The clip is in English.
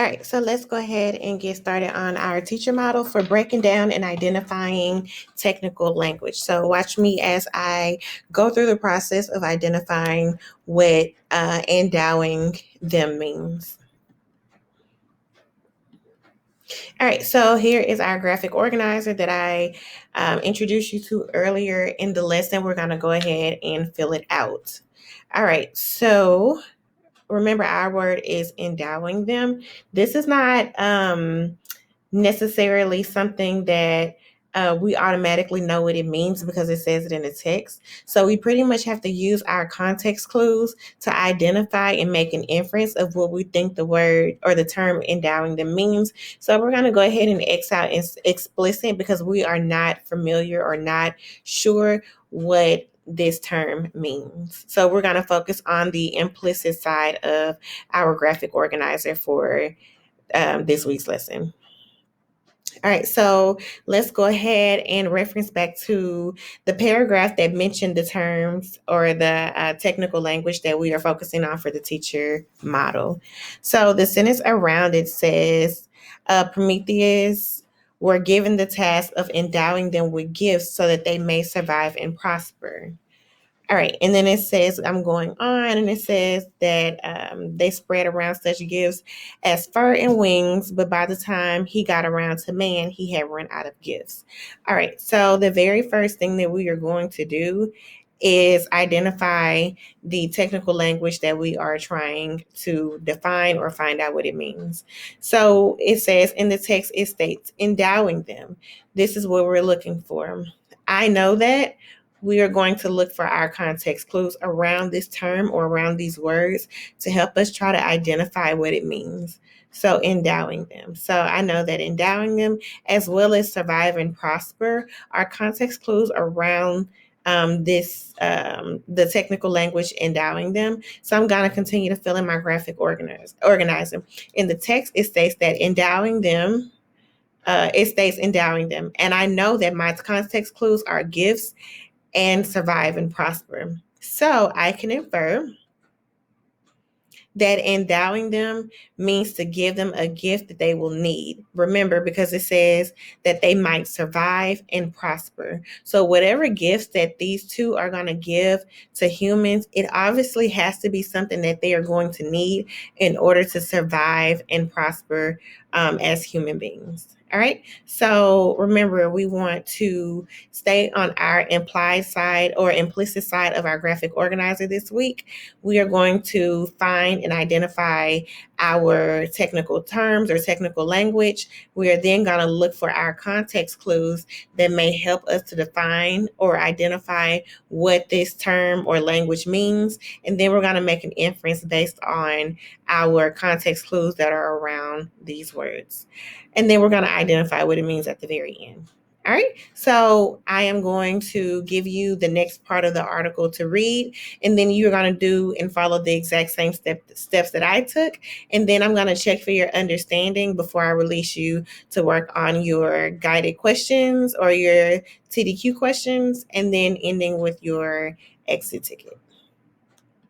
All right, so let's go ahead and get started on our teacher model for breaking down and identifying technical language. So watch me as I go through the process of identifying what endowing them means. All right, so here is our graphic organizer that I introduced you to earlier in the lesson. We're going to go ahead and fill it out. All right, so remember our word is endowing them. This is not necessarily something that we automatically know what it means because it says it in the text. So we pretty much have to use our context clues to identify and make an inference of what we think the word or the term endowing them means. So we're going to go ahead and X out explicit because we are not familiar or not sure what this term means. So we're going to focus on the implicit side of our graphic organizer for this week's lesson. All right, so let's go ahead and reference back to the paragraph that mentioned the terms or the technical language that we are focusing on for the teacher model. So the sentence around it says, Prometheus were given the task of endowing them with gifts so that they may survive and prosper. All right, and then it says, I'm going on, and it says that they spread around such gifts as fur and wings, but by the time he got around to man, he had run out of gifts. All right, so the very first thing that we are going to do is identify the technical language that we are trying to define or find out what it means. So it says in the text, it states, endowing them. This is what we're looking for. I know that we are going to look for our context clues around this term or around these words to help us try to identify what it means. So endowing them. So I know that endowing them as well as survive and prosper are context clues around the technical language endowing them. So I'm going to continue to fill in my graphic organizer. In the text, it states that endowing them, and I know that my context clues are gifts and survive and prosper. So I can infer that endowing them means to give them a gift that they will need. Remember, because it says that they might survive and prosper. So whatever gifts that these two are going to give to humans, it obviously has to be something that they are going to need in order to survive and prosper as human beings. All right. So remember, we want to stay on our implied side or implicit side of our graphic organizer this week. We are going to find and identify our technical terms or technical language. We are then going to look for our context clues that may help us to define or identify what this term or language means. And then we're going to make an inference based on our context clues that are around these words. And then we're going to identify what it means at the very end. All right, so I am going to give you the next part of the article to read, and then you're going to do and follow the exact same steps that I took. And then I'm going to check for your understanding before I release you to work on your guided questions or your TDQ questions, and then ending with your exit ticket.